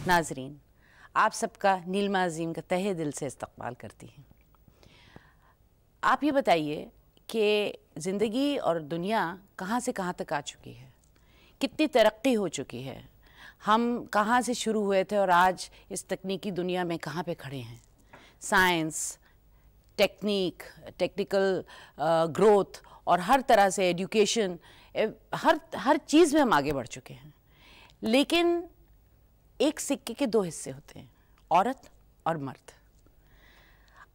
नाजरीन, आप सबका नीलमा अज़ीम का तहे दिल से इस्तक़बाल करती हैं। आप ये बताइए कि ज़िंदगी और दुनिया कहाँ से कहाँ तक आ चुकी है, कितनी तरक्की हो चुकी है, हम कहाँ से शुरू हुए थे और आज इस तकनीकी दुनिया में कहाँ पे खड़े हैं। साइंस, टेक्निकल ग्रोथ और हर तरह से एजुकेशन, हर चीज़ में हम आगे बढ़ चुके हैं। लेकिन एक सिक्के के दो हिस्से होते हैं, औरत और मर्द।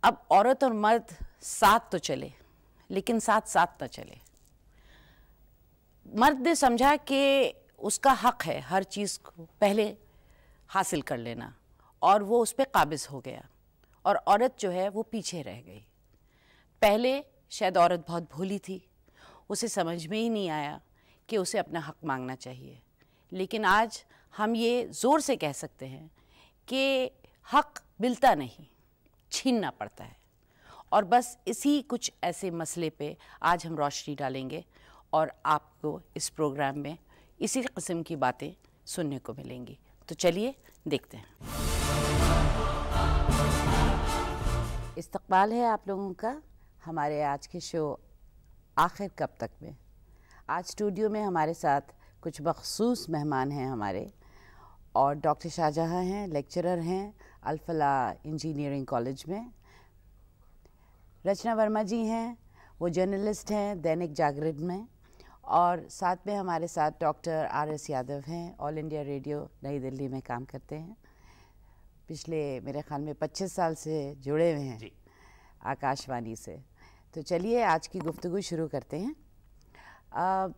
अब औरत और मर्द साथ तो चले, लेकिन साथ साथ ना चले। मर्द ने समझा कि उसका हक है हर चीज़ को पहले हासिल कर लेना, और वो उस पर काबिज हो गया, और औरत जो है वो पीछे रह गई। पहले शायद औरत बहुत भोली थी, उसे समझ में ही नहीं आया कि उसे अपना हक मांगना चाहिए। लेकिन आज हम ये ज़ोर से कह सकते हैं कि हक मिलता नहीं, छीनना पड़ता है। और बस इसी कुछ ऐसे मसले पे आज हम रोशनी डालेंगे और आपको इस प्रोग्राम में इसी किस्म की बातें सुनने को मिलेंगी। तो चलिए देखते हैं। इस्तकबाल है आप लोगों का हमारे आज के शो आखिर कब तक में। आज स्टूडियो में हमारे साथ कुछ मखसूस मेहमान हैं हमारे, और डॉक्टर शाहजहां हैं, लेक्चरर हैं अल-फलाह इंजीनियरिंग कॉलेज में। रचना वर्मा जी हैं, वो जर्नलिस्ट हैं दैनिक जागरण में। और साथ में हमारे साथ डॉक्टर आर.एस. यादव हैं, ऑल इंडिया रेडियो नई दिल्ली में काम करते हैं। पिछले मेरे ख़्याल में 25 साल से जुड़े हुए हैं आकाशवाणी से। तो चलिए आज की गुफ्तगू शुरू करते हैं।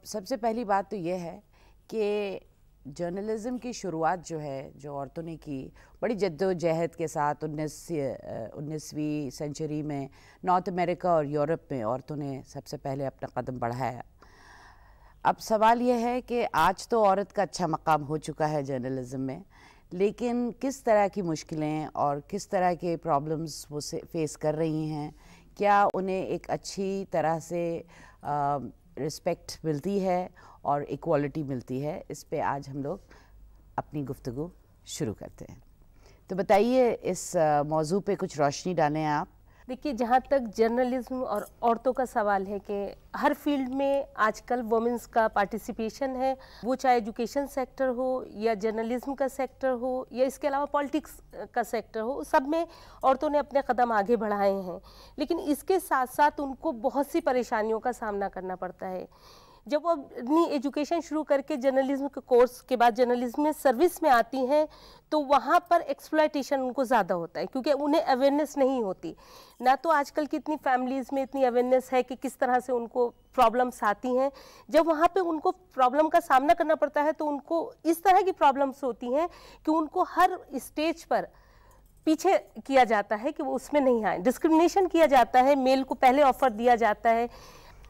सबसे पहली बात तो ये है कि जर्नलिज़म की शुरुआत जो है, जो औरतों ने की बड़ी जद्दोजहद के साथ 19वीं सेंचुरी में नॉर्थ अमेरिका और यूरोप में औरतों ने सबसे पहले अपना कदम बढ़ाया। अब सवाल यह है कि आज तो औरत का अच्छा मकाम हो चुका है जर्नलिज़म में, लेकिन किस तरह की मुश्किलें और किस तरह के प्रॉब्लम्स वो फेस कर रही हैं, क्या उन्हें एक अच्छी तरह से रिस्पेक्ट मिलती है और इक्वालिटी मिलती है, इस पे आज हम लोग अपनी गुफ्तगू शुरू करते हैं। तो बताइए इस मौजू पे कुछ रोशनी डालें आप। देखिए, जहाँ तक जर्नलिज्म और औरतों का सवाल है कि हर फील्ड में आजकल वुमेंस का पार्टिसिपेशन है, वो चाहे एजुकेशन सेक्टर हो या जर्नलिज्म का सेक्टर हो या इसके अलावा पॉलिटिक्स का सेक्टर हो, सब में औरतों ने अपने कदम आगे बढ़ाए हैं। लेकिन इसके साथ साथ उनको बहुत सी परेशानियों का सामना करना पड़ता है। जब वो अपनी एजुकेशन शुरू करके जर्नलिज्म के कोर्स के बाद जर्नलिज्म में सर्विस में आती हैं, तो वहाँ पर एक्सप्लॉयटेशन उनको ज़्यादा होता है, क्योंकि उन्हें अवेयरनेस नहीं होती। ना तो आजकल की इतनी फैमिलीज़ में इतनी अवेयरनेस है कि किस तरह से उनको प्रॉब्लम्स आती हैं। जब वहाँ पे उनको प्रॉब्लम का सामना करना पड़ता है, तो उनको इस तरह की प्रॉब्लम्स होती हैं कि उनको हर स्टेज पर पीछे किया जाता है कि वो उसमें नहीं आए, डिस्क्रिमिनेशन किया जाता है, मेल को पहले ऑफर दिया जाता है।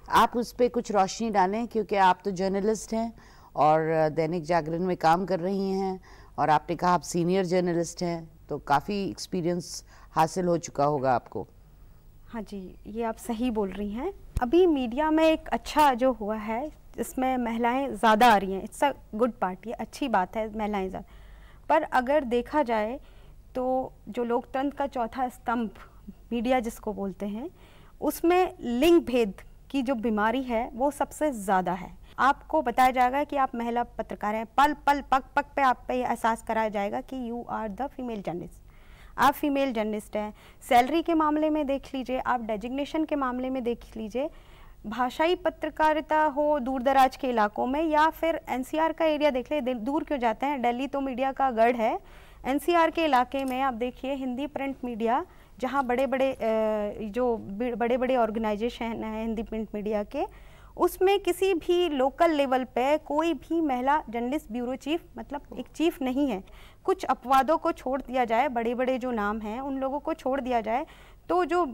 आप उस पर कुछ रोशनी डालें, क्योंकि आप तो जर्नलिस्ट हैं और दैनिक जागरण में काम कर रही हैं, और आपने कहा आप सीनियर जर्नलिस्ट हैं, तो काफ़ी एक्सपीरियंस हासिल हो चुका होगा आपको। हाँ जी, ये आप सही बोल रही हैं। अभी मीडिया में एक अच्छा जो हुआ है, इसमें महिलाएं ज़्यादा आ रही हैं, इट्स अ गुड पार्ट, ये अच्छी बात है महिलाएं ज़्यादा। पर अगर देखा जाए तो जो लोकतंत्र का चौथा स्तंभ मीडिया जिसको बोलते हैं, उसमें लिंग भेद की जो बीमारी है वो सबसे ज़्यादा है। आपको बताया जाएगा कि आप महिला पत्रकार हैं, पल पल पग पग पे आप पे एहसास कराया जाएगा कि you are the female journalist, आप फीमेल जर्नलिस्ट हैं। सैलरी के मामले में देख लीजिए, आप डेजिग्नेशन के मामले में देख लीजिए, भाषाई पत्रकारिता हो दूर दराज के इलाकों में, या फिर एनसीआर का एरिया देख ले, दूर क्यों जाते हैं, दिल्ली तो मीडिया का गढ़ है। एनसीआर के इलाके में आप देखिए हिंदी प्रिंट मीडिया, जहाँ बड़े बड़े ऑर्गेनाइजेशन हैं हिंदी प्रिंट मीडिया के, उसमें किसी भी लोकल लेवल पे कोई भी महिला जर्नलिस्ट ब्यूरो चीफ, मतलब एक चीफ नहीं है। कुछ अपवादों को छोड़ दिया जाए, बड़े बड़े जो नाम हैं उन लोगों को छोड़ दिया जाए, तो जो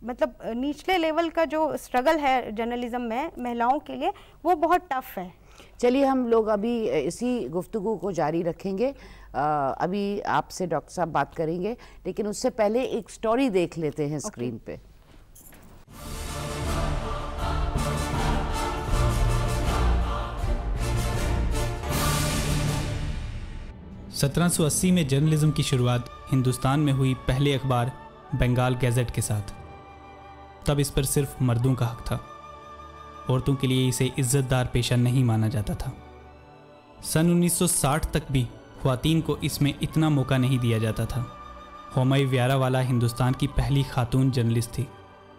मतलब निचले लेवल का जो स्ट्रगल है जर्नलिज्म में महिलाओं के लिए, वो बहुत टफ है। चलिए हम लोग अभी इसी गुफ्तगू को जारी रखेंगे। अभी आपसे डॉक्टर साहब बात करेंगे, लेकिन उससे पहले एक स्टोरी देख लेते हैं स्क्रीन पे। 1780 में जर्नलिज्म की शुरुआत हिंदुस्तान में हुई पहले अखबार बंगाल गैजेट के साथ। तब इस पर सिर्फ मर्दों का हक था, औरतों के लिए इसे इज्जतदार पेशा नहीं माना जाता था। सन 1960 तक भी ख्वातीन को इसमें इतना मौका नहीं दिया जाता था। होमाई व्यारावाला हिंदुस्तान की पहली खातून जर्नलिस्ट थी।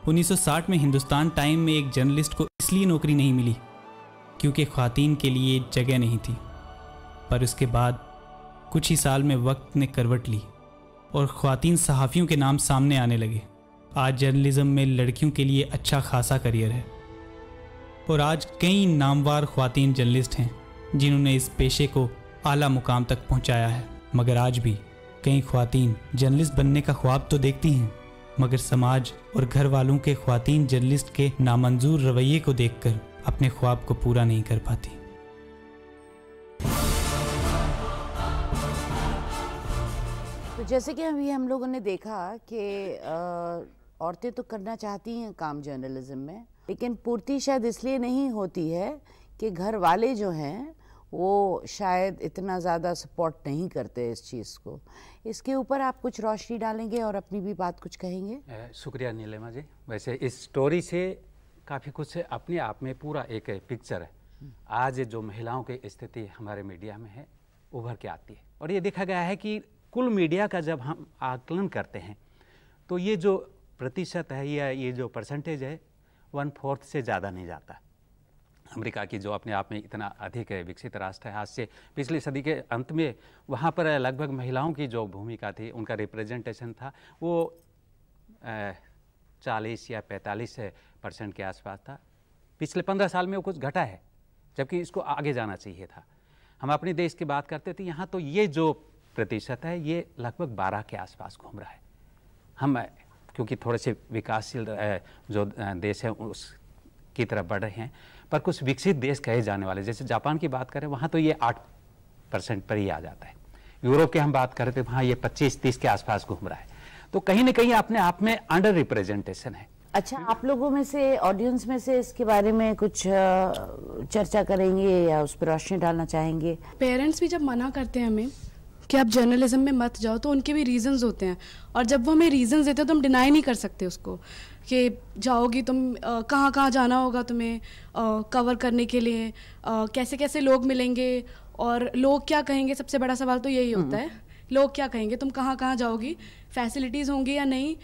1960 में हिंदुस्तान टाइम में एक जर्नलिस्ट को इसलिए नौकरी नहीं मिली क्योंकि ख्वातीन के लिए जगह नहीं थी। पर उसके बाद कुछ ही साल में वक्त ने करवट ली और ख्वातीन सहाफ़ियों के नाम सामने आने लगे। आज जर्नलिज्म में लड़कियों के लिए अच्छा खासा करियर है और आज कई नामवार ख्वातीन जर्नलिस्ट हैं जिन्होंने इस पेशे को आला मुकाम तक पहुंचाया है। मगर आज भी कई ख्वातीन जर्नलिस्ट बनने का ख्वाब तो देखती हैं, मगर समाज और घर वालों के ख्वातीन जर्नलिस्ट के नामंजूर रवैये को देखकर अपने ख्वाब को पूरा नहीं कर पाती। तो जैसे कि अभी हम लोगों ने देखा कि औरतें तो करना चाहती हैं काम जर्नलिज्म में, लेकिन पूर्ति शायद इसलिए नहीं होती है कि घर वाले जो हैं वो शायद इतना ज़्यादा सपोर्ट नहीं करते इस चीज़ को। इसके ऊपर आप कुछ रोशनी डालेंगे और अपनी भी बात कुछ कहेंगे? शुक्रिया नीलिमा जी। वैसे इस स्टोरी से काफ़ी कुछ अपने आप में पूरा एक पिक्चर है। आज जो महिलाओं की स्थिति हमारे मीडिया में है उभर के आती है, और ये देखा गया है कि कुल मीडिया का जब हम आकलन करते हैं तो ये जो प्रतिशत है या ये जो परसेंटेज है 1/4 से ज़्यादा नहीं जाता। अमेरिका की जो अपने आप में इतना अधिक विकसित राष्ट्र है, आज से पिछली सदी के अंत में वहाँ पर लगभग महिलाओं की जो भूमिका थी, उनका रिप्रेजेंटेशन था, वो 40 या 45% के आसपास था। पिछले 15 साल में वो कुछ घटा है, जबकि इसको आगे जाना चाहिए था। हम अपने देश की बात करते थे, यहाँ तो ये जो प्रतिशत है ये लगभग 12 के आसपास घूम रहा है। हम क्योंकि थोड़े से विकासशील जो देश हैं उसकी तरफ बढ़ रहे हैं, पर कुछ विकसित देश कहे जाने वाले जैसे जापान की बात करें वहाँ तो ये 8% पर ही आ जाता है। यूरोप की हम बात करें तो वहाँ ये 25-30 के आसपास घूम रहा है। तो कहीं ना कहीं अपने आप में अंडर रिप्रेजेंटेशन है। अच्छा, आप लोगों में से, ऑडियंस में से इसके बारे में कुछ चर्चा करेंगे या उस पर रोशनी डालना चाहेंगे? पेरेंट्स भी जब मना करते हैं हमें कि आप जर्नलिज्म में मत जाओ, तो उनके भी रीजंस होते हैं, और जब वो हमें रीजंस देते हैं तो हम डिनाई नहीं कर सकते उसको कि जाओगी तुम, कहाँ कहाँ जाना होगा तुम्हें कवर करने के लिए, कैसे कैसे लोग मिलेंगे और लोग क्या कहेंगे। सबसे बड़ा सवाल तो यही होता है, लोग क्या कहेंगे, तुम कहाँ कहाँ जाओगी, फैसिलिटीज़ होंगी या नहीं,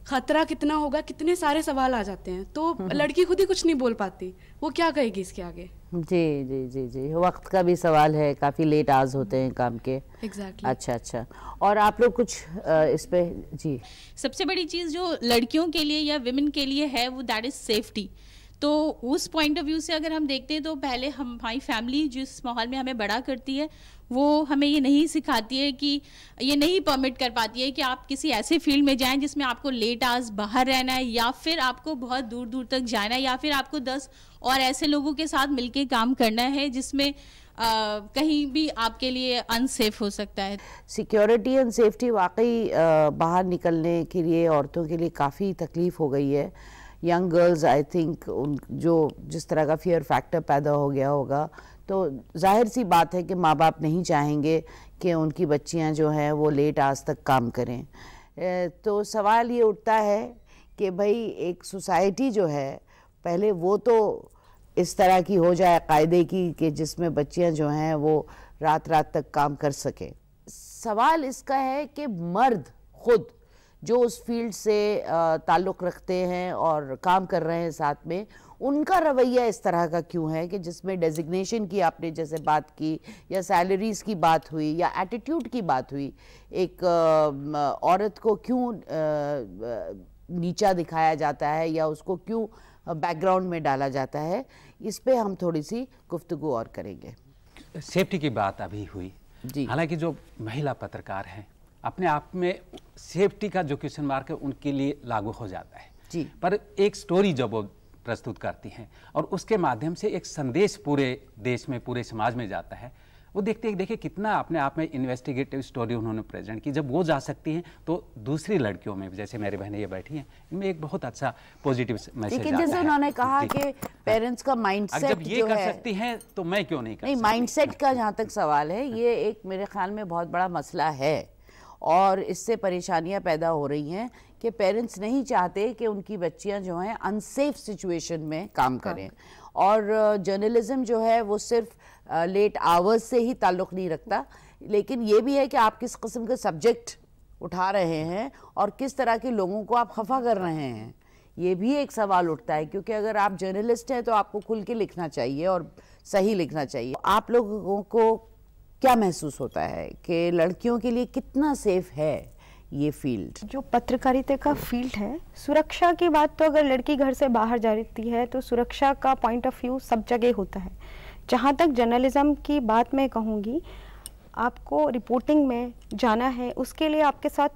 खतरा कितना होगा, कितने सारे सवाल आ जाते हैं। तो लड़की खुद ही कुछ नहीं बोल पाती, वो क्या कहेगी इसके आगे। जी जी जी जी, वक्त का भी सवाल है, काफ़ी लेट आज होते हैं काम के। एग्जैक्टली। अच्छा अच्छा, और आप लोग कुछ इस पे? जी, सबसे बड़ी चीज़ जो लड़कियों के लिए या विमेन के लिए है वो दैट इज़ सेफ्टी। तो उस पॉइंट ऑफ व्यू से अगर हम देखते हैं तो पहले हमारी फैमिली जिस माहौल में हमें बड़ा करती है वो हमें ये नहीं सिखाती है कि ये नहीं परमिट कर पाती है कि आप किसी ऐसे फील्ड में जाएं जिसमें आपको लेट आवर्स बाहर रहना है, या फिर आपको बहुत दूर दूर तक जाना है, या फिर आपको 10 और ऐसे लोगों के साथ मिलके काम करना है जिसमें कहीं भी आपके लिए अनसेफ हो सकता है। सिक्योरिटी एंड सेफ्टी वाकई बाहर निकलने के लिए औरतों के लिए काफ़ी तकलीफ हो गई है। यंग गर्ल्स, आई थिंक उन जो जिस तरह का फियर फैक्टर पैदा हो गया होगा, तो जाहिर सी बात है कि माँ बाप नहीं चाहेंगे कि उनकी बच्चियाँ जो हैं वो लेट आज तक काम करें। तो सवाल ये उठता है कि भाई एक सोसाइटी जो है पहले वो तो इस तरह की हो जाए कायदे की कि जिसमें बच्चियाँ जो हैं वो रात रात तक काम कर सकें। सवाल इसका है कि मर्द खुद जो उस फील्ड से ताल्लुक़ रखते हैं और काम कर रहे हैं साथ में, उनका रवैया इस तरह का क्यों है कि जिसमें डेजिग्नेशन की आपने जैसे बात की, या सैलरीज़ की बात हुई, या एटीट्यूड की बात हुई, एक औरत को क्यों नीचा दिखाया जाता है या उसको क्यों बैकग्राउंड में डाला जाता है, इस पे हम थोड़ी सी गुफ्तगू और करेंगे। सेफ्टी की बात अभी हुई जी। हालांकि जो महिला पत्रकार हैं अपने आप में सेफ्टी का जो क्वेश्चन मार्क है उनके लिए लागू हो जाता है जी। पर एक स्टोरी जब वो प्रस्तुत करती हैं और उसके माध्यम से एक संदेश पूरे देश में, पूरे समाज में जाता है, वो देखिए कितना अपने आप में इन्वेस्टिगेटिव स्टोरी उन्होंने प्रेजेंट की। जब वो जा सकती हैं तो दूसरी लड़कियों में, जैसे मेरी बहनें ये बैठी हैं, इनमें एक बहुत अच्छा पॉजिटिव मैसेज आता है। जैसे उन्होंने कहा कि पेरेंट्स का माइंडसेट जब ये कर सकती हैं तो मैं क्यों नहीं कर सकती? माइंडसेट का जहाँ तक सवाल है, ये एक मेरे ख्याल में बहुत बड़ा मसला है और इससे परेशानियां पैदा हो रही हैं कि पेरेंट्स नहीं चाहते कि उनकी बच्चियां जो हैं अनसेफ सिचुएशन में काम करें। और जर्नलिज्म जो है वो सिर्फ लेट आवर्स से ही ताल्लुक़ नहीं रखता, लेकिन ये भी है कि आप किस किस्म के सब्जेक्ट उठा रहे हैं और किस तरह के लोगों को आप खफा कर रहे हैं, ये भी एक सवाल उठता है। क्योंकि अगर आप जर्नलिस्ट हैं तो आपको खुल के लिखना चाहिए और सही लिखना चाहिए। आप लोगों को क्या महसूस होता है कि लड़कियों के लिए कितना सेफ है ये फील्ड? जो पत्रकारिता का फील्ड है, सुरक्षा की बात तो अगर लड़की घर से बाहर जाती है तो सुरक्षा का पॉइंट ऑफ व्यू सब जगह होता है। जहाँ तक जर्नलिज्म की बात मैं कहूँगी, आपको रिपोर्टिंग में जाना है, उसके लिए आपके साथ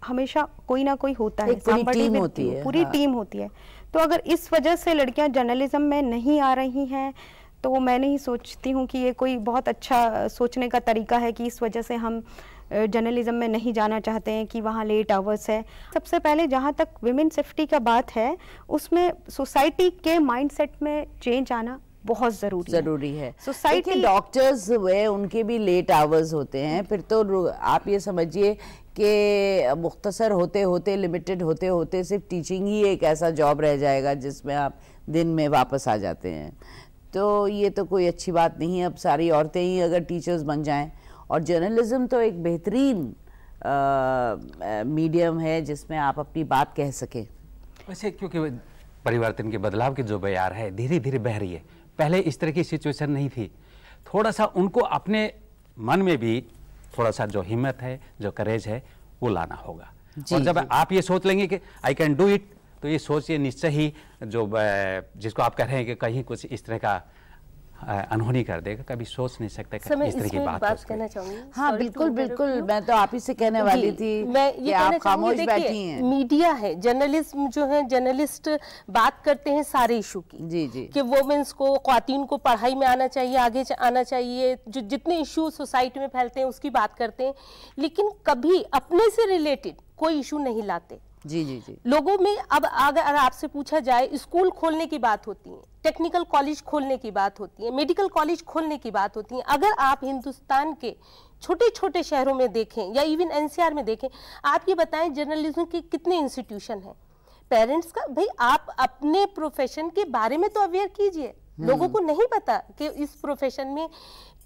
हमेशा कोई ना कोई होता है, पूरी टीम होती है। पूरी टीम होती है। तो अगर इस वजह से लड़कियां जर्नलिज्म में नहीं आ रही हैं तो मैं नहीं सोचती हूँ कि ये कोई बहुत अच्छा सोचने का तरीका है कि इस वजह से हम जर्नलिज्म में नहीं जाना चाहते हैं कि वहाँ लेट आवर्स है। सबसे पहले जहाँ तक विमेन सेफ्टी का बात है, उसमें सोसाइटी के माइंडसेट में चेंज आना बहुत ज़रूरी है। सोसाइटी डॉक्टर्स वे उनके भी लेट आवर्स होते हैं, फिर तो आप ये समझिए कि मुख्तसर होते होते, लिमिटेड होते होते सिर्फ टीचिंग ही एक ऐसा जॉब रह जाएगा जिसमें आप दिन में वापस आ जाते हैं। तो ये तो कोई अच्छी बात नहीं है। अब सारी औरतें ही अगर टीचर्स बन जाएं, और जर्नलिज्म तो एक बेहतरीन मीडियम है जिसमें आप अपनी बात कह सकें। वैसे क्योंकि परिवर्तन के बदलाव की जो बयार है धीरे धीरे बह रही है, पहले इस तरह की सिचुएशन नहीं थी। थोड़ा सा उनको अपने मन में भी थोड़ा सा जो हिम्मत है, जो करेज है, वो लाना होगा। और जब आप ये सोच लेंगे कि आई कैन डू इट, तो ये सोचिए निश्चय ही जो जिसको आप कह रहे हैं कि कहीं कुछ इस तरह का अनहोनी कर देगा, कभी सोच नहीं सकते इस तरह की बात कहना चाहूंगी। हाँ बिल्कुल बिल्कुल, मैं तो आप ही से कहने वाली थी मैं ये कि आप खामोश बैठी हैं। मीडिया है, जर्नलिज्म जो है, जर्नलिस्ट बात करते हैं सारे इशू की। जी जी, कि वोमेन्स को, ख्वातीन को पढ़ाई में आना चाहिए, आगे आना चाहिए, जो जितने इशू सोसाइटी में फैलते हैं उसकी बात करते हैं, लेकिन कभी अपने से रिलेटेड कोई इशू नहीं लाते। जी जी जी, लोगों में अब अगर आपसे पूछा जाए, स्कूल खोलने की बात होती है, टेक्निकल कॉलेज खोलने की बात होती है, मेडिकल कॉलेज खोलने की बात होती है। अगर आप हिंदुस्तान के छोटे छोटे शहरों में देखें या इवन एनसीआर में देखें, आप ये बताएं जर्नलिज्म के कितने इंस्टीट्यूशन हैं। पेरेंट्स का भाई आप अपने प्रोफेशन के बारे में तो अवेयर कीजिए। लोगों को नहीं पता कि इस प्रोफेशन में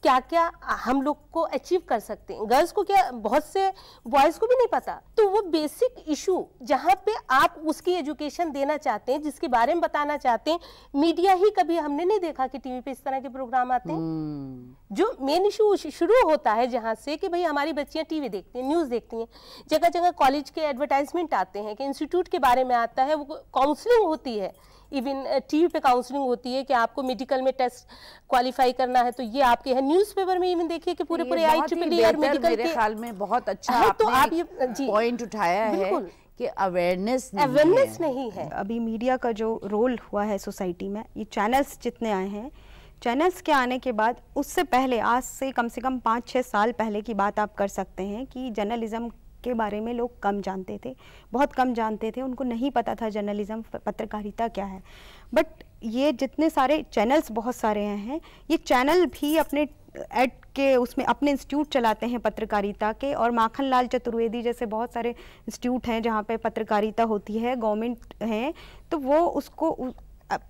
क्या क्या हम लोग को अचीव कर सकते हैं। गर्ल्स को क्या, बहुत से बॉयज को भी नहीं पता। तो वो बेसिक इशू जहाँ पे आप उसकी एजुकेशन देना चाहते हैं, जिसके बारे में बताना चाहते हैं, मीडिया ही कभी हमने नहीं देखा कि टीवी पे इस तरह के प्रोग्राम आते हैं। जो मेन इशू शुरू होता है जहाँ से कि भाई हमारी बच्चियाँ टीवी देखती हैं, न्यूज़ देखती हैं, जगह जगह कॉलेज के एडवर्टाइजमेंट आते हैं कि इंस्टीट्यूट के बारे में आता है, वो काउंसलिंग होती है, इवन टीवी पे काउंसलिंग होती है कि आपको मेडिकल में टेस्ट क्वालिफाई करना है तो ये आपके है। न्यूज़पेपर में इवन देखिए कि पूरे पूरे IEEE और मेडिकल मेरे ख्याल में बहुत अच्छा है। तो आप ये पॉइंट उठाया है कि अवेयरनेस नहीं है। अभी मीडिया का जो रोल हुआ है सोसाइटी में, ये चैनल्स जितने आए हैं, चैनल्स के आने के बाद, उससे पहले आज से कम 5-6 साल पहले की बात आप कर सकते हैं कि जर्नलिज्म के बारे में लोग कम जानते थे, बहुत कम जानते थे। उनको नहीं पता था जर्नलिज्म, पत्रकारिता क्या है। बट ये जितने सारे चैनल्स बहुत सारे हैं, ये चैनल भी अपने एड के उसमें अपने इंस्टीट्यूट चलाते हैं पत्रकारिता के। और माखन लाल चतुर्वेदी जैसे बहुत सारे इंस्टीट्यूट हैं जहाँ पे पत्रकारिता होती है, गवर्नमेंट हैं, तो वो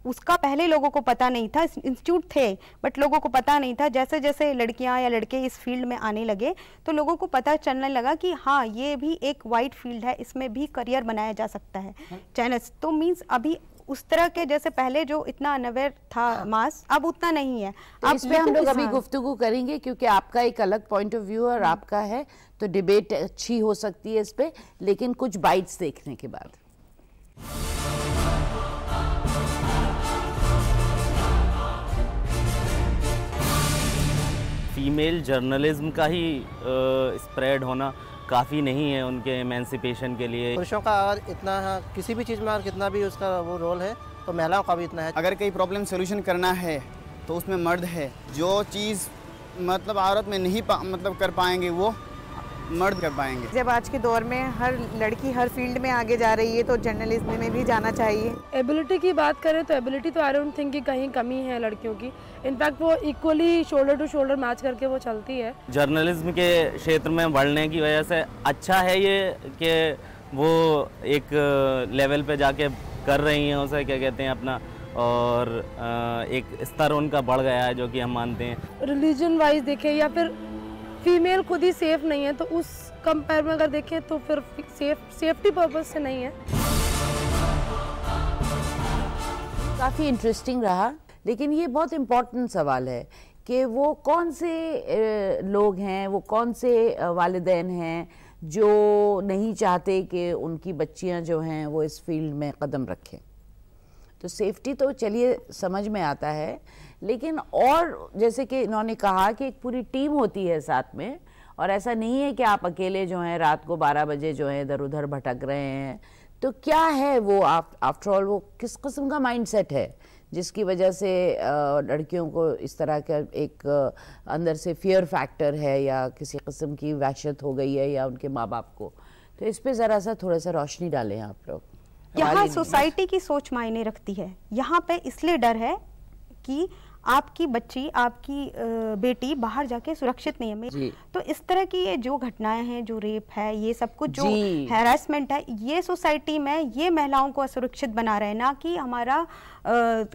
उसका पहले लोगों को पता नहीं था। इंस्टीट्यूट थे बट लोगों को पता नहीं था। जैसे जैसे लड़कियां या लड़के इस फील्ड में आने लगे तो लोगों को पता चलने लगा कि हाँ, ये भी एक वाइड फील्ड है, इसमें भी करियर बनाया जा सकता है। चैनल्स तो मीन्स अभी उस तरह के जैसे पहले जो इतना अनअवेयर था मास, अब उतना नहीं है। अब इस पे हम लोग अभी गुफ्तगू करेंगे क्योंकि आपका एक अलग पॉइंट ऑफ व्यू और आपका है, तो डिबेट अच्छी हो सकती है इस पे, लेकिन कुछ बाइट्स देखने के बाद। फीमेल जर्नलिज्म का ही स्प्रेड होना काफ़ी नहीं है उनके एमेंसिपेशन के लिए। पुरुषों का अगर इतना किसी भी चीज़ में और कितना भी उसका वो रोल है, तो महिलाओं का भी इतना है। अगर कोई प्रॉब्लम सोल्यूशन करना है तो उसमें मर्द है। जो चीज़ मतलब औरत में नहीं मतलब कर पाएंगे वो मर्द कर पाएंगे। जब आज के दौर में हर लड़की हर फील्ड में आगे जा रही है तो जर्नलिज्म में भी जाना चाहिए। एबिलिटी की बात करें तो एबिलिटी तो आई डोंट थिंक कि कहीं कमी है लड़कियों की। इनफैक्ट वो equally shoulder to shoulder match करके वो चलती है। जर्नलिज्म के क्षेत्र में बढ़ने की वजह से अच्छा है ये कि वो एक लेवल पे जाके कर रही हैं, उसे क्या कहते हैं अपना, और एक स्तर उनका बढ़ गया है जो कि हम मानते हैं। रिलीजन वाइज देखें या फिर फीमेल खुद ही सेफ नहीं है तो उस कंपेयर में अगर देखें तो फिर सेफ्टी पर्पस से नहीं है। काफ़ी इंटरेस्टिंग रहा, लेकिन ये बहुत इम्पोर्टेंट सवाल है कि वो कौन से लोग हैं, वो कौन से वालिदैन हैं जो नहीं चाहते कि उनकी बच्चियां जो हैं वो इस फील्ड में कदम रखें। तो सेफ्टी तो चलिए समझ में आता है, लेकिन और जैसे कि इन्होंने कहा कि एक पूरी टीम होती है साथ में, और ऐसा नहीं है कि आप अकेले जो हैं रात को 12 बजे जो है इधर उधर भटक रहे हैं। तो क्या है वो आफ्टर ऑल वो किस किस्म का माइंडसेट है जिसकी वजह से लड़कियों को इस तरह का एक अंदर से फियर फैक्टर है या किसी किस्म की वहशत हो गई है या उनके माँ बाप को। तो इस पे ज़रा सा थोड़ा सा रोशनी डालें आप लोग। यहाँ सोसाइटी की सोच मायने रखती है। यहाँ पे इसलिए डर है कि आपकी बच्ची, आपकी बेटी बाहर जाके सुरक्षित नहीं है। तो इस तरह की ये जो घटनाएं हैं, जो रेप है, ये सब कुछ जो हैरेसमेंट है, ये सोसाइटी में ये महिलाओं को असुरक्षित बना रहे हैं। ना कि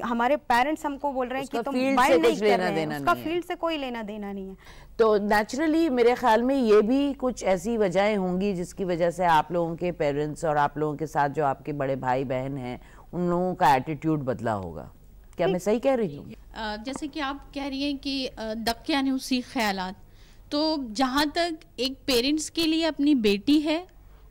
हमारे पेरेंट्स हमको बोल रहे हैं कि तुम माइंड नहीं कर रहे हैं, उसका फील्ड से कोई लेना देना नहीं है। तो नेचुरली मेरे ख्याल में ये भी कुछ ऐसी वजहें होंगी जिसकी वजह से आप लोगों के पेरेंट्स और आप लोगों के साथ जो आपके बड़े भाई बहन हैं उन लोगों का एटीट्यूड बदला होगा। क्या मैं सही कह रही हूँ? जैसे कि आप कह रही हैं कि दक्यानुसी ख्यालात, तो जहाँ तक एक पेरेंट्स के लिए अपनी बेटी है,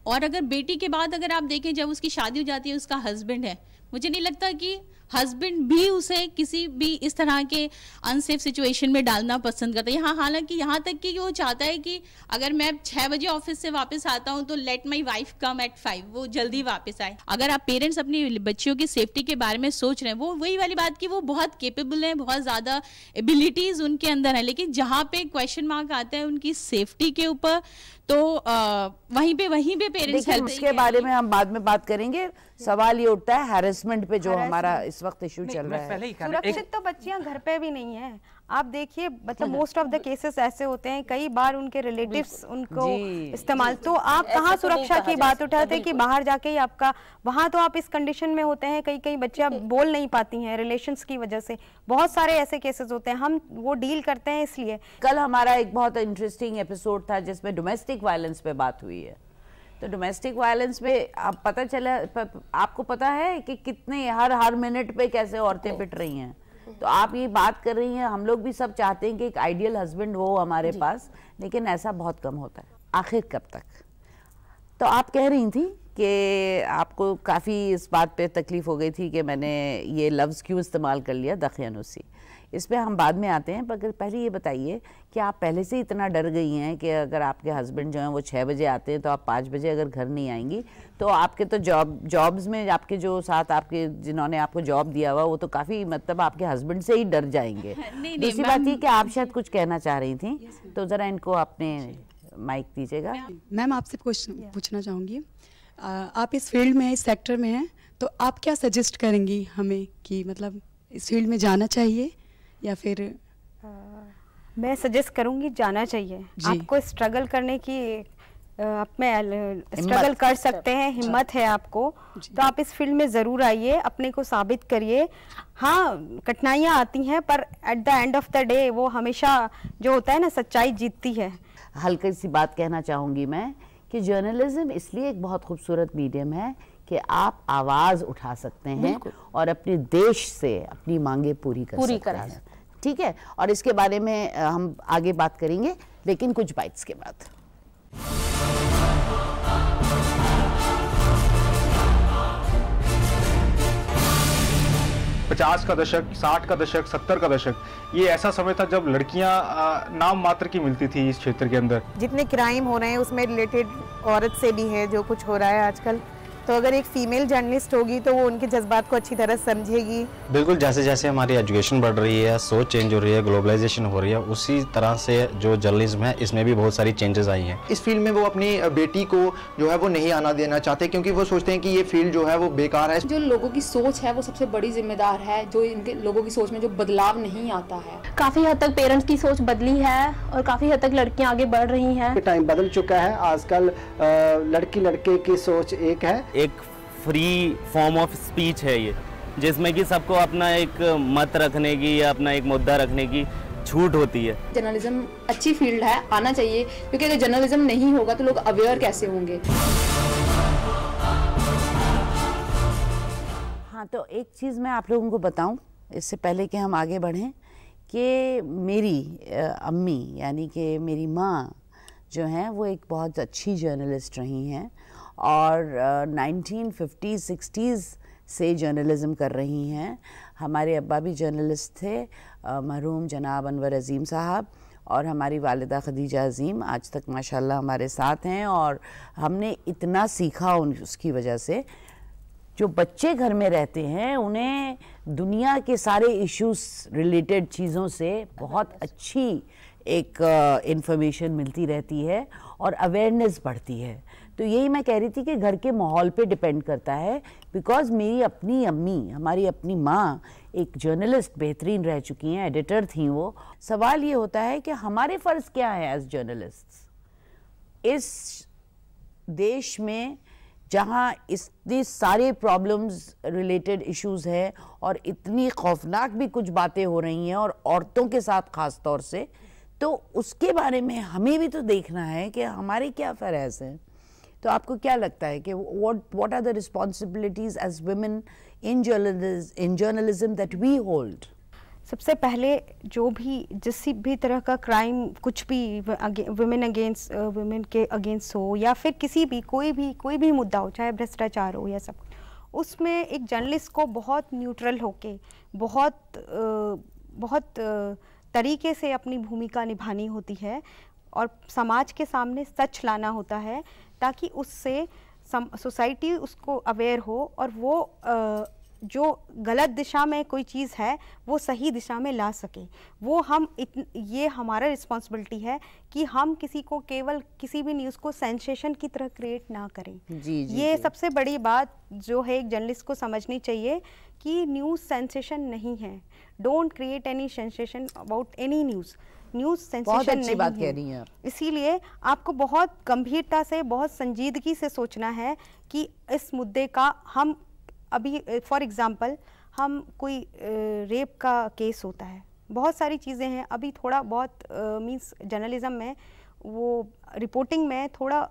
और अगर बेटी के बाद अगर आप देखें जब उसकी शादी हो जाती है उसका हस्बैंड है, मुझे नहीं लगता कि हस्बैंड भी उसे किसी भी इस तरह के अनसेफ सिचुएशन में डालना पसंद करता है। यहाँ हालांकि यहाँ तक कि वो चाहता है कि अगर मैं 6 बजे ऑफिस से वापस आता हूँ तो let my wife come at 5, वो जल्दी वापस आए। अगर आप पेरेंट्स अपनी बच्चियों की सेफ्टी के बारे में सोच रहे हैं, वो वही वाली बात कि वो बहुत केपेबल हैं, बहुत ज़्यादा एबिलिटीज़ उनके अंदर है, लेकिन जहाँ पे क्वेश्चन मार्क आता है उनकी सेफ्टी के ऊपर, तो वहीं पे पेरेंट्स हेल्प। उसके बारे में हम बाद में बात करेंगे। सवाल ये उठता है हैरेसमेंट पे जो हमारा इस वक्त इशू चल रहा है। सुरक्षित तो बच्चियां घर पे भी नहीं है। आप देखिए, मतलब मोस्ट ऑफ द केसेस ऐसे होते हैं, कई बार उनके रिलेटिव्स उनको इस्तेमाल, तो आप कहाँ सुरक्षा की बात उठाते कि बाहर जाके ही आपका, वहाँ तो आप इस कंडीशन में होते हैं, कई बच्चियां बोल नहीं पाती हैं रिलेशंस की वजह से। बहुत सारे ऐसे केसेस होते हैं, हम वो डील करते हैं। इसलिए कल हमारा एक बहुत इंटरेस्टिंग एपिसोड था जिसमें डोमेस्टिक वायलेंस पे बात हुई है। तो डोमेस्टिक वायलेंस में आप पता चला, आपको पता है कि कितने हर मिनट पे कैसे औरतें पिट रही हैं। तो आप ये बात कर रही हैं, हम लोग भी सब चाहते हैं कि एक आइडियल हस्बैंड हो हमारे पास, लेकिन ऐसा बहुत कम होता है। आखिर कब तक? तो आप कह रही थी कि आपको काफ़ी इस बात पे तकलीफ़ हो गई थी कि मैंने ये लफ्ज़ क्यों इस्तेमाल कर लिया, दखयानुसी। इस पे हम बाद में आते हैं, पर पहले ये बताइए कि आप पहले से इतना डर गई हैं कि अगर आपके हस्बैंड जो हैं वो 6 बजे आते हैं तो आप 5 बजे अगर घर नहीं आएंगी तो आपके तो जॉब्स में आपके जो साथ आपके जिन्होंने आपको जॉब दिया हुआ वो तो काफ़ी, मतलब आपके हस्बैंड से ही डर जाएंगे। दूसरी बात ये कि आप शायद कुछ कहना चाह रही थी, तो ज़रा इनको आपने माइक दीजिएगा। मैम आपसे पूछना चाहूँगी, आप इस फील्ड में, इस सेक्टर में हैं, तो आप क्या सजेस्ट करेंगी हमें कि मतलब इस फील्ड में जाना चाहिए या फिर? मैं सजेस्ट करूंगी जाना चाहिए। आपको स्ट्रगल करने की, आप में स्ट्रगल कर सकते हैं, हिम्मत है आपको, तो आप इस फील्ड में ज़रूर आइए, अपने को साबित करिए। हाँ, कठिनाइयाँ आती हैं, पर at the end of the day वो हमेशा जो होता है ना, सच्चाई जीतती है। हल्की सी बात कहना चाहूँगी मैं कि जर्नलिज्म इसलिए एक बहुत खूबसूरत मीडियम है कि आप आवाज़ उठा सकते हैं और अपने देश से अपनी मांगे पूरी कर सकते हैं। ठीक है, और इसके बारे में हम आगे बात करेंगे, लेकिन कुछ बाइट्स के बाद। पचास का दशक, 60 का दशक, 70 का दशक, ये ऐसा समय था जब लड़कियां नाम मात्र की मिलती थी इस क्षेत्र के अंदर। जितने क्राइम हो रहे हैं उसमें रिलेटेड औरत से भी है जो कुछ हो रहा है आजकल, तो अगर एक फीमेल जर्नलिस्ट होगी तो वो उनके जज्बात को अच्छी तरह समझेगी। बिल्कुल, जैसे जैसे हमारी एजुकेशन बढ़ रही है, सोच चेंज हो रही है, ग्लोबलाइजेशन हो रही है, उसी तरह से जो जर्नलिज्म है इसमें भी बहुत सारी चेंजेस आई हैं। इस फील्ड में वो अपनी बेटी को जो है वो नहीं आना देना चाहते, क्योंकि वो सोचते हैं कि ये फील्ड जो है वो बेकार है। जो लोगों की सोच है वो सबसे बड़ी जिम्मेदार है, जो इनके लोगों की सोच में जो बदलाव नहीं आता है। काफ़ी हद तक पेरेंट्स की सोच बदली है और काफ़ी हद तक लड़कियां आगे बढ़ रही हैं। टाइम बदल चुका है, आजकल लड़की लड़के की सोच एक है। एक फ्री फॉर्म ऑफ स्पीच है ये, जिसमें कि सबको अपना एक मत रखने की या अपना एक मुद्दा रखने की छूट होती है। जर्नलिज्म अच्छी फील्ड है, आना चाहिए, क्योंकि अगर जर्नलिज्म नहीं होगा तो लोग अवेयर कैसे होंगे। हाँ, तो एक चीज़ मैं आप लोगों को बताऊं इससे पहले कि हम आगे बढ़ें, कि मेरी अम्मी यानी कि मेरी माँ जो हैं वो एक बहुत अच्छी जर्नलिस्ट रही हैं और 1950s-60s से जर्नलिज़म कर रही हैं। हमारे अब्बा भी जर्नलिस्ट थे, मरहूम जनाब अनवर अज़ीम साहब, और हमारी वालिदा खदीजा अज़ीम आज तक माशाल्लाह हमारे साथ हैं। और हमने इतना सीखा उसकी वजह से, जो बच्चे घर में रहते हैं उन्हें दुनिया के सारे इश्यूज रिलेटेड चीज़ों से बहुत अच्छी एक इंफॉर्मेशन मिलती रहती है और अवेयरनेस बढ़ती है। तो यही मैं कह रही थी कि घर के माहौल पे डिपेंड करता है, बिकॉज़ मेरी अपनी अम्मी, हमारी अपनी माँ एक जर्नलिस्ट बेहतरीन रह चुकी हैं, एडिटर थी वो। सवाल ये होता है कि हमारे फ़र्ज़ क्या है एज जर्नलिस्ट इस देश में, जहाँ इतने सारे प्रॉब्लम्स रिलेटेड इश्यूज़ हैं और इतनी खौफनाक भी कुछ बातें हो रही हैं और औरतों के साथ ख़ास तौर से। तो उसके बारे में हमें भी तो देखना है कि हमारे क्या फ़र्ज़ हैं। तो आपको क्या लगता है कि what are the responsibilities as women in journalism that we hold? सबसे पहले जो भी जिस भी तरह का क्राइम कुछ भी वुमेन के अगेंस्ट हो या फिर किसी भी कोई भी मुद्दा हो, चाहे भ्रष्टाचार हो या सब, उसमें एक जर्नलिस्ट को बहुत न्यूट्रल होके बहुत तरीके से अपनी भूमिका निभानी होती है और समाज के सामने सच लाना होता है, ताकि उससे सोसाइटी उसको अवेयर हो और वो जो गलत दिशा में कोई चीज़ है वो सही दिशा में ला सके। ये हमारा रिस्पॉन्सिबिलिटी है कि हम किसी को केवल किसी भी न्यूज़ को सेंसेशन की तरह क्रिएट ना करें। ये सबसे बड़ी बात जो है एक जर्नलिस्ट को समझनी चाहिए कि न्यूज़ सेंसेशन नहीं है। Don't create any sensation about any news sensation नहीं बात कह रही हैं। इसीलिए आपको बहुत गंभीरता से, बहुत संजीदगी से सोचना है कि इस मुद्दे का हम अभी फॉर एग्ज़ाम्पल हम कोई रेप का केस होता है, बहुत सारी चीज़ें हैं, अभी थोड़ा बहुत मींस जर्नलिज्म में वो रिपोर्टिंग में थोड़ा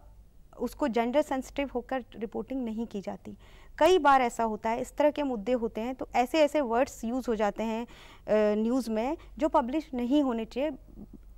उसको जेंडर सेंसिटिव होकर रिपोर्टिंग नहीं की जाती। कई बार ऐसा होता है, इस तरह के मुद्दे होते हैं तो ऐसे वर्ड्स यूज़ हो जाते हैं न्यूज़ में जो पब्लिश नहीं होने चाहिए,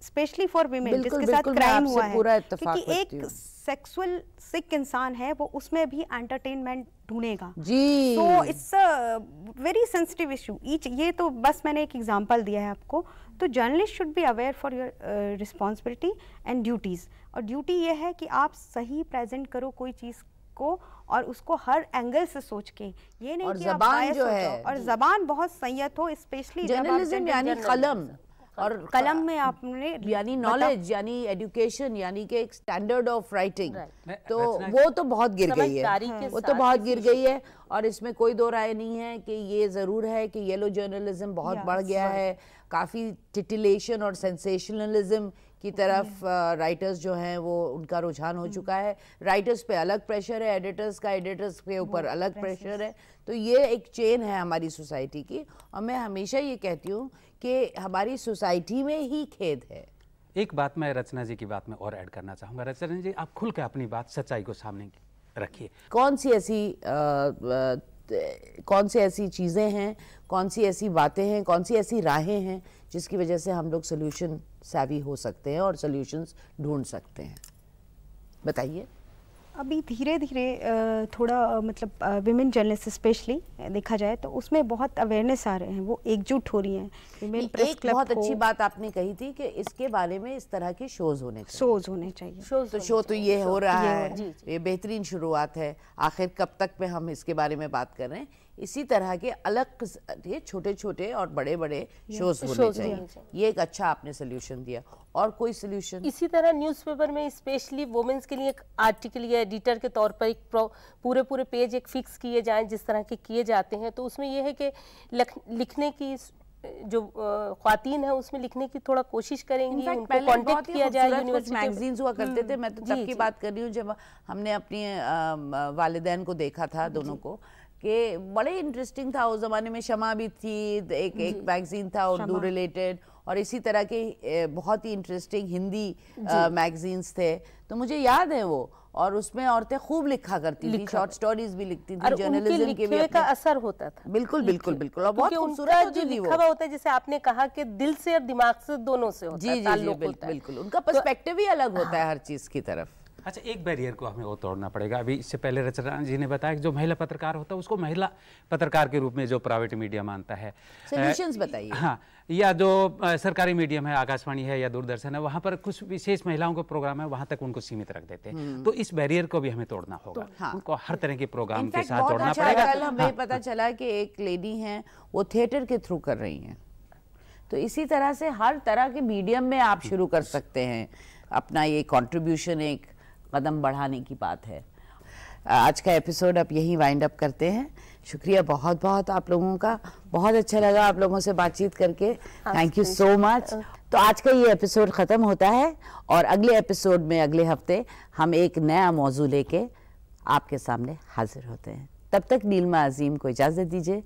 स्पेशली फॉर वीमेन जिसके साथ क्राइम हुआ है, क्योंकि एक सेक्सुअल सिक इंसान है वो उसमें भी एंटरटेनमेंट ढूंढेगा। So it's a very sensitive issue. ये तो बस मैंने एक एग्जांपल दिया है आपको। तो journalist should be aware for your responsibility and duties, और ड्यूटी ये है कि आप सही प्रेजेंट करो कोई चीज़ को और उसको हर एंगल से सोच के, ये नहीं कि आप बायस हो जाओ, और ज़बान बहुत संयत हो, स्पेशली जर्नलिज्म यानी कलम, और कलम में आपने यानी नॉलेज यानी एजुकेशन यानी कि एक स्टैंडर्ड ऑफ राइटिंग, तो वो तो बहुत गिर गई है, वो तो बहुत गिर गई है। और इसमें कोई दो राय नहीं है कि ये ज़रूर है कि येलो जर्नलिज्म बहुत बढ़ गया है, काफ़ी टिटिलेशन और सेंसेशनलिज्म की तरफ राइटर्स जो हैं वो उनका रुझान हो चुका है। राइटर्स पे अलग प्रेशर है, एडिटर्स के ऊपर अलग प्रेशर है। तो ये एक चेन है हमारी सोसाइटी की, और मैं हमेशा ये कहती हूँ कि हमारी सोसाइटी में ही खेद है। एक बात मैं रचना जी की बात में और ऐड करना चाहूँगा। रचना जी, आप खुल के अपनी बात सच्चाई को सामने रखिए। कौन सी ऐसी चीज़ें हैं, कौन सी ऐसी बातें हैं, कौन सी ऐसी राहें हैं जिसकी वजह से हम लोग सोल्यूशन savvy हो सकते हैं और सॉल्यूशंस ढूंढ सकते हैं, बताइए। अभी धीरे धीरे थोड़ा मतलब विमेन जर्नलिस्ट स्पेशली देखा जाए तो उसमें बहुत अवेयरनेस आ रहे हैं, वो एकजुट हो रही हैं। विमेन प्रेस एक क्लब बहुत अच्छी बात आपने कही थी कि इसके बारे में इस तरह के शोज होने चाहिए। तो शो तो ये हो रहा है, ये बेहतरीन शुरुआत है। आखिर कब तक में हम इसके बारे में बात कर रहे हैं। इसी तरह के अलग ये छोटे छोटे और बड़े बड़े शोज होने चाहिए। ये एक अच्छा आपने सोल्यूशन दिया। और कोई सोल्यूशन? इसी तरह न्यूज़पेपर में स्पेशली वुमेन्स के लिए एक आर्टिकल या एडिटर के तौर पर एक पूरे पेज एक फिक्स किए जाएं जिस तरह के किए जाते हैं। तो उसमें यह है कि लिखने की जो ख्वातीन है उसमें लिखने की थोड़ा कोशिश करेंगी, उनको कांटेक्ट किया जाए। यूनिवर्सिटी मैगजीन्स हुआ करते थे, मैं तो तब की बात कर रही हूँ जब हमने अपनी वालिदैन को देखा था दोनों को, कि बड़े इंटरेस्टिंग था। उस ज़माने में शमा भी थी, एक मैगजीन था उर्दू रिलेटेड, और इसी तरह के बहुत ही इंटरेस्टिंग हिंदी मैगजीन्स थे। तो मुझे याद है वो, और उसमें औरतें खूब लिखा करती थी, शॉर्ट स्टोरीज भी लिखती थी, जर्नलिज्म के भी का असर होता था। बिल्कुल बिल्कुल बिल्कुल, और बहुत खूबसूरत होती थी वो। लिखा हुआ होता है जैसे आपने कहा कि दिल से और दिमाग से दोनों से होता है, ताल्लुक होता है। बिल्कुल, उनका पर्सपेक्टिव ही अलग होता है हर चीज की तरफ। अच्छा, एक बैरियर को हमें वो तोड़ना पड़ेगा। अभी इससे पहले रचना जी ने बताया कि जो महिला पत्रकार होता है उसको महिला पत्रकार के रूप में जो प्राइवेट मीडिया मानता है। सॉल्यूशंस बताइए। हाँ, या जो सरकारी मीडियम है, आकाशवाणी है या दूरदर्शन है, वहाँ पर कुछ विशेष महिलाओं के प्रोग्राम है, वहाँ तक उनको सीमित रख देते हैं। तो इस बैरियर को भी हमें तोड़ना होगा। उनको हर तरह के प्रोग्राम के साथ जोड़ना पड़ेगा। कल हमें पता चला कि एक लेडी हैं, वो थिएटर के थ्रू कर रही हैं। तो इसी तरह से हर तरह के मीडियम में आप शुरू कर सकते हैं अपना ये कंट्रीब्यूशन, एक कदम बढ़ाने की बात है। आज का एपिसोड अब यहीं वाइंड अप करते हैं। शुक्रिया बहुत बहुत आप लोगों का, बहुत अच्छा लगा आप लोगों से बातचीत करके। Thank you so much. तो आज का ये एपिसोड ख़त्म होता है, और अगले एपिसोड में अगले हफ्ते हम एक नया मौजू लेके आपके सामने हाजिर होते हैं। तब तक नीलमा अजीम को इजाज़त दीजिए।